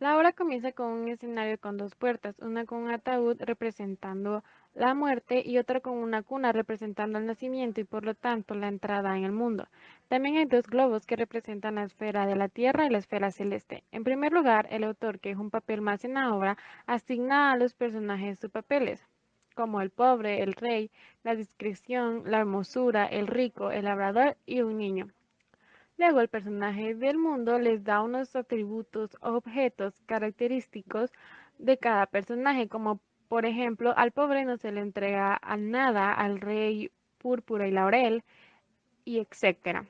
La obra comienza con un escenario con dos puertas, una con un ataúd representando la muerte y otra con una cuna representando el nacimiento y por lo tanto la entrada en el mundo. También hay dos globos que representan la esfera de la tierra y la esfera celeste. En primer lugar, el autor, que es un papel más en la obra, asigna a los personajes sus papeles, como el pobre, el rey, la discreción, la hermosura, el rico, el labrador y un niño. Luego el personaje del mundo les da unos atributos o objetos característicos de cada personaje, como por ejemplo al pobre no se le entrega a nada, al rey púrpura y laurel, y etcétera.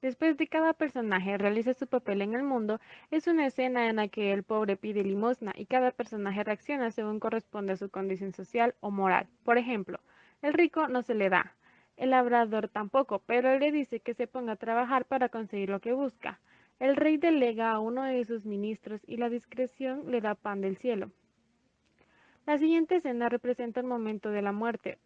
Después de cada personaje realiza su papel en el mundo, es una escena en la que el pobre pide limosna y cada personaje reacciona según corresponde a su condición social o moral. Por ejemplo, el rico no se le da, el labrador tampoco, pero él le dice que se ponga a trabajar para conseguir lo que busca. El rey delega a uno de sus ministros y la discreción le da pan del cielo. La siguiente escena representa el momento de la muerte.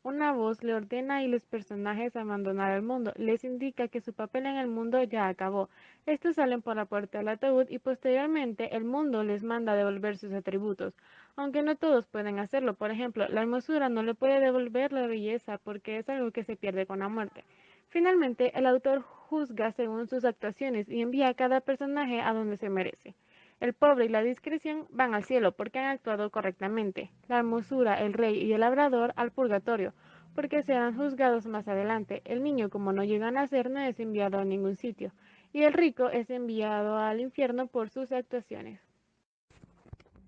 Una voz le ordena a los personajes abandonar el mundo, les indica que su papel en el mundo ya acabó. Estos salen por la puerta del ataúd y posteriormente el mundo les manda a devolver sus atributos, aunque no todos pueden hacerlo. Por ejemplo, la hermosura no le puede devolver la belleza porque es algo que se pierde con la muerte. Finalmente, el autor juzga según sus actuaciones y envía a cada personaje a donde se merece. El pobre y la discreción van al cielo porque han actuado correctamente. La hermosura, el rey y el labrador al purgatorio porque serán juzgados más adelante. El niño, como no llega a nacer, no es enviado a ningún sitio. Y el rico es enviado al infierno por sus actuaciones.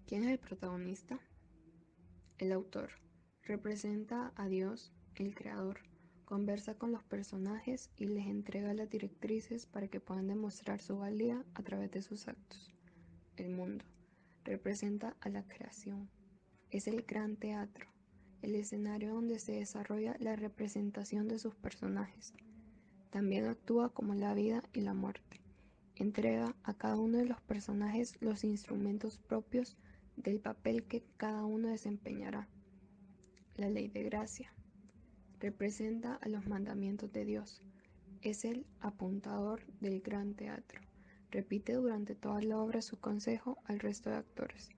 ¿Quién es el protagonista? El autor. Representa a Dios, el creador. Conversa con los personajes y les entrega las directrices para que puedan demostrar su valía a través de sus actos. El mundo. Representa a la creación. Es el gran teatro, el escenario donde se desarrolla la representación de sus personajes. También actúa como la vida y la muerte. Entrega a cada uno de los personajes los instrumentos propios del papel que cada uno desempeñará. La ley de gracia. Representa a los mandamientos de Dios. Es el apuntador del gran teatro. Repite durante toda la obra su consejo al resto de actores.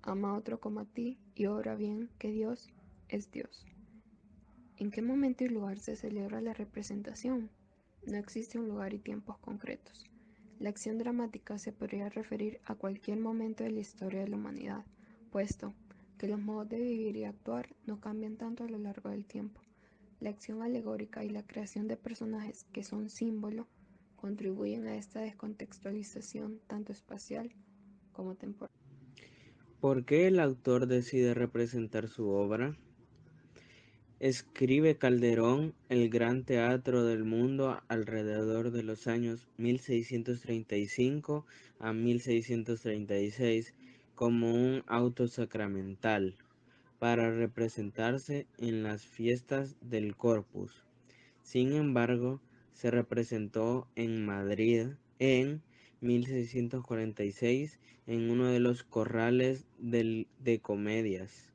Ama a otro como a ti y obra bien, que Dios es Dios. ¿En qué momento y lugar se celebra la representación? No existe un lugar y tiempos concretos. La acción dramática se podría referir a cualquier momento de la historia de la humanidad, puesto que los modos de vivir y actuar no cambian tanto a lo largo del tiempo. La acción alegórica y la creación de personajes que son símbolo contribuyen a esta descontextualización tanto espacial como temporal. ¿Por qué el autor decide representar su obra? Escribe Calderón el Gran Teatro del Mundo alrededor de los años 1635 a 1636 como un auto sacramental para representarse en las fiestas del Corpus. Sin embargo, se representó en Madrid en 1646 en uno de los corrales de comedias.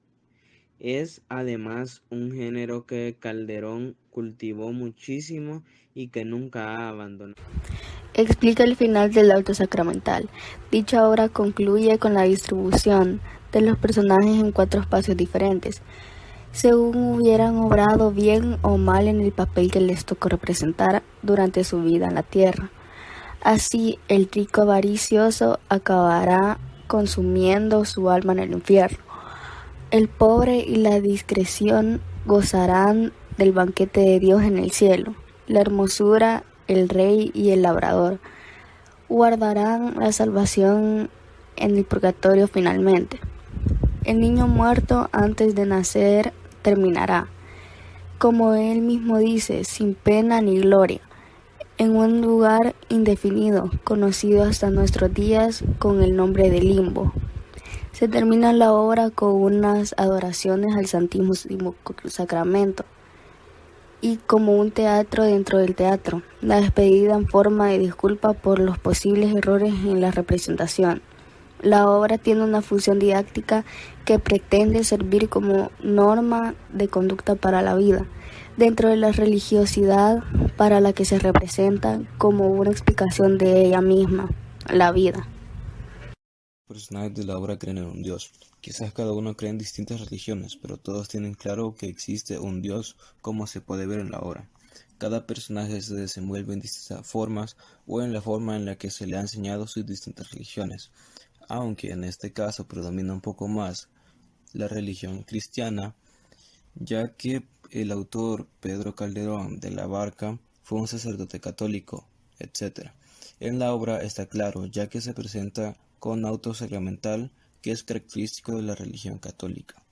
Es además un género que Calderón cultivó muchísimo y que nunca ha abandonado. Explica el final del auto sacramental. Dicha obra concluye con la distribución de los personajes en 4 espacios diferentes, según hubieran obrado bien o mal en el papel que les tocó representar durante su vida en la tierra. Así, el rico avaricioso acabará consumiendo su alma en el infierno. El pobre y la discreción gozarán del banquete de Dios en el cielo. La hermosura, el rey y el labrador guardarán la salvación en el purgatorio finalmente. El niño muerto antes de nacer terminará, como él mismo dice, sin pena ni gloria, en un lugar indefinido, conocido hasta nuestros días con el nombre de limbo. Se termina la obra con unas adoraciones al Santísimo Sacramento y como un teatro dentro del teatro, la despedida en forma de disculpa por los posibles errores en la representación. La obra tiene una función didáctica que pretende servir como norma de conducta para la vida, dentro de la religiosidad para la que se representa como una explicación de ella misma, la vida. Personajes de la obra creen en un Dios. Quizás cada uno cree en distintas religiones, pero todos tienen claro que existe un Dios, como se puede ver en la obra. Cada personaje se desenvuelve en distintas formas o en la forma en la que se le ha enseñado sus distintas religiones, aunque en este caso predomina un poco más la religión cristiana, ya que el autor Pedro Calderón de la Barca fue un sacerdote católico, etc. En la obra está claro, ya que se presenta con auto sacramental, que es característico de la religión católica.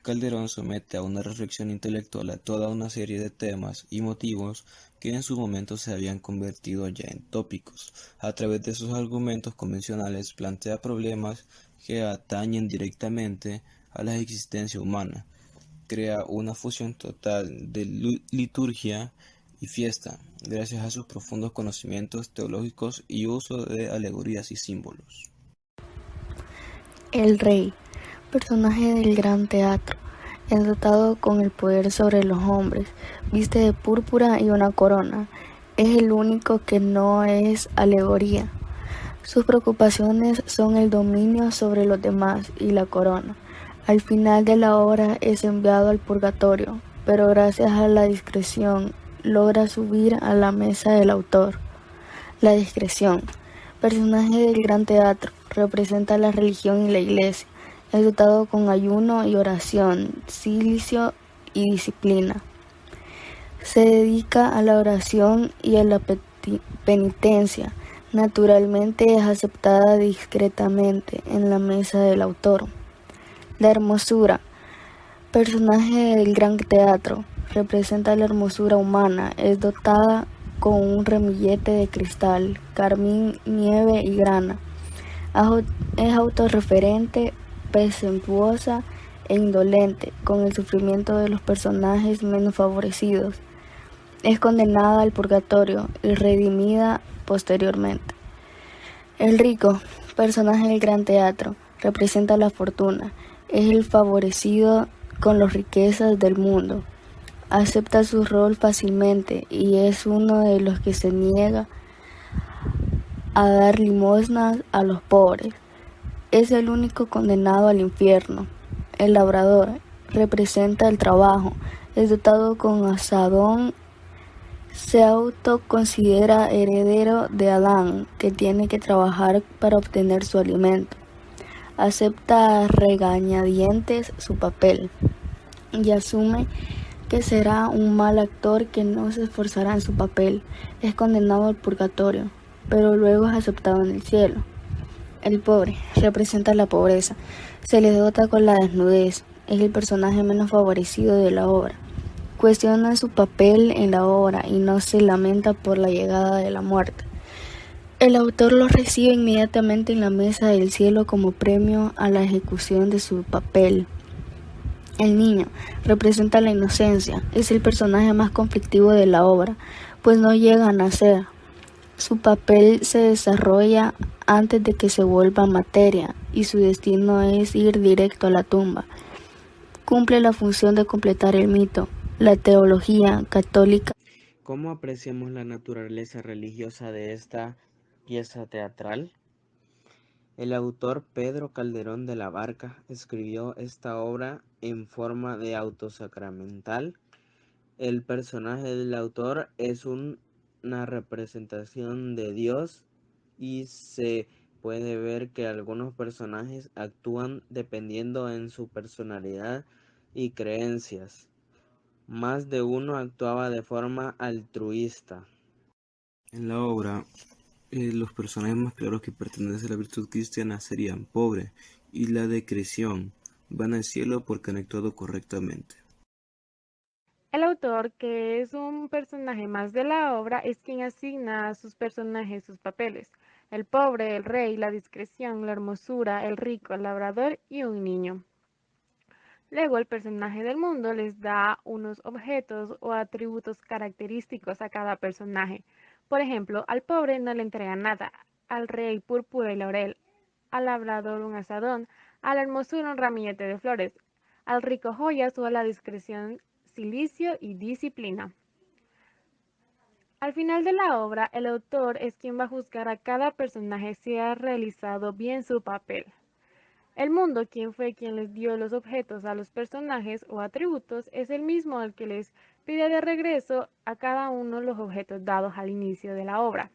Calderón somete a una reflexión intelectual a toda una serie de temas y motivos que en su momento se habían convertido ya en tópicos. A través de sus argumentos convencionales plantea problemas que atañen directamente a la existencia humana. Crea una fusión total de liturgia y fiesta, gracias a sus profundos conocimientos teológicos y uso de alegorías y símbolos. El rey, personaje del gran teatro, es dotado con el poder sobre los hombres, viste de púrpura y una corona. Es el único que no es alegoría. Sus preocupaciones son el dominio sobre los demás y la corona. Al final de la obra es enviado al purgatorio, pero gracias a la discreción logra subir a la mesa del autor. La discreción, personaje del gran teatro, representa la religión y la iglesia. Es dotado con ayuno y oración, cilicio y disciplina. Se dedica a la oración y a la penitencia. Naturalmente es aceptada discretamente en la mesa del autor. La hermosura, personaje del gran teatro, representa la hermosura humana. Es dotada con un ramillete de cristal, carmín, nieve y grana. Es autorreferente, presuntuosa e indolente con el sufrimiento de los personajes menos favorecidos. Es condenada al purgatorio y redimida posteriormente. El rico, personaje del gran teatro, representa la fortuna. Es el favorecido con las riquezas del mundo. Acepta su rol fácilmente y es uno de los que se niega a dar limosnas a los pobres. Es el único condenado al infierno. El labrador representa el trabajo. Es dotado con asadón. Se autoconsidera heredero de Adán, que tiene que trabajar para obtener su alimento. Acepta a regañadientes su papel y asume que será un mal actor que no se esforzará en su papel. Es condenado al purgatorio, pero luego es aceptado en el cielo. El pobre representa la pobreza. Se le dota con la desnudez. Es el personaje menos favorecido de la obra. Cuestiona su papel en la obra y no se lamenta por la llegada de la muerte. El autor lo recibe inmediatamente en la mesa del cielo como premio a la ejecución de su papel. El niño representa la inocencia. Es el personaje más conflictivo de la obra, pues no llega a nacer. Su papel se desarrolla antes de que se vuelva materia y su destino es ir directo a la tumba. Cumple la función de completar el mito. La teología católica. ¿Cómo apreciamos la naturaleza religiosa de esta pieza teatral? El autor Pedro Calderón de la Barca escribió esta obra en forma de autosacramental. El personaje del autor es una representación de Dios y se puede ver que algunos personajes actúan dependiendo en su personalidad y creencias. Más de uno actuaba de forma altruista. En la obra, los personajes más claros que pertenecen a la virtud cristiana serían pobre y la decreción. Van al cielo porque han actuado correctamente. El autor, que es un personaje más de la obra, es quien asigna a sus personajes sus papeles. El pobre, el rey, la discreción, la hermosura, el rico, el labrador y un niño. Luego el personaje del mundo les da unos objetos o atributos característicos a cada personaje. Por ejemplo, al pobre no le entrega nada, al rey púrpura y laurel, al labrador un asadón, a la hermosura un ramillete de flores, al rico joyas o a la discreción silicio y disciplina. Al final de la obra, el autor es quien va a juzgar a cada personaje si ha realizado bien su papel. El mundo, quien fue quien les dio los objetos a los personajes o atributos, es el mismo al que les pide de regreso a cada uno los objetos dados al inicio de la obra.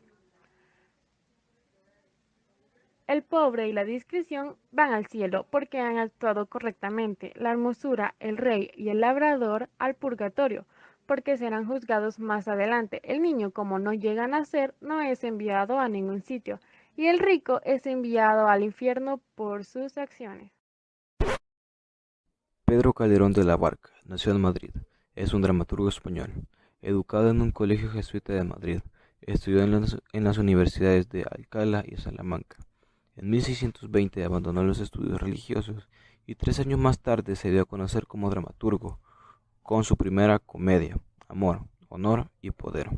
El pobre y la discreción van al cielo porque han actuado correctamente. La hermosura, el rey y el labrador al purgatorio porque serán juzgados más adelante. El niño, como no llega a nacer, no es enviado a ningún sitio. Y el rico es enviado al infierno por sus acciones. Pedro Calderón de la Barca nació en Madrid. Es un dramaturgo español. Educado en un colegio jesuita de Madrid, estudió en las universidades de Alcalá y Salamanca. En 1620 abandonó los estudios religiosos y 3 años más tarde se dio a conocer como dramaturgo, con su primera comedia, Amor, Honor y Poder.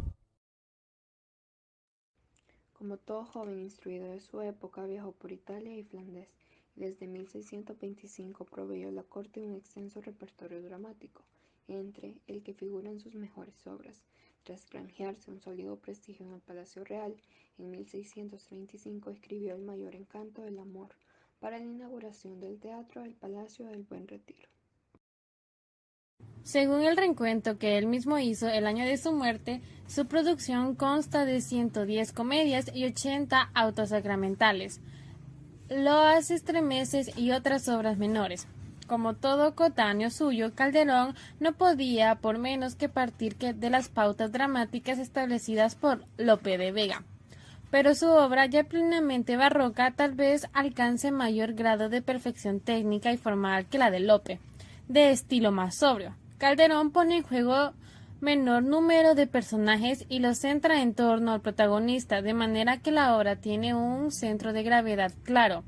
Como todo joven instruido de su época, viajó por Italia y Flandes, y desde 1625 proveyó a la corte un extenso repertorio dramático, entre el que figuran sus mejores obras. Tras granjearse un sólido prestigio en el Palacio Real, en 1635 escribió El mayor encanto del amor, para la inauguración del Teatro del Palacio del Buen Retiro. Según el recuento que él mismo hizo el año de su muerte, su producción consta de 110 comedias y 80 autosacramentales, Loas Extremeces y otras obras menores. Como todo coetáneo suyo, Calderón no podía por menos que partir de las pautas dramáticas establecidas por Lope de Vega. Pero su obra, ya plenamente barroca, tal vez alcance mayor grado de perfección técnica y formal que la de Lope, de estilo más sobrio. Calderón pone en juego menor número de personajes y los centra en torno al protagonista, de manera que la obra tiene un centro de gravedad claro,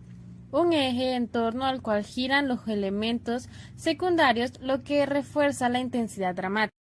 un eje en torno al cual giran los elementos secundarios, lo que refuerza la intensidad dramática.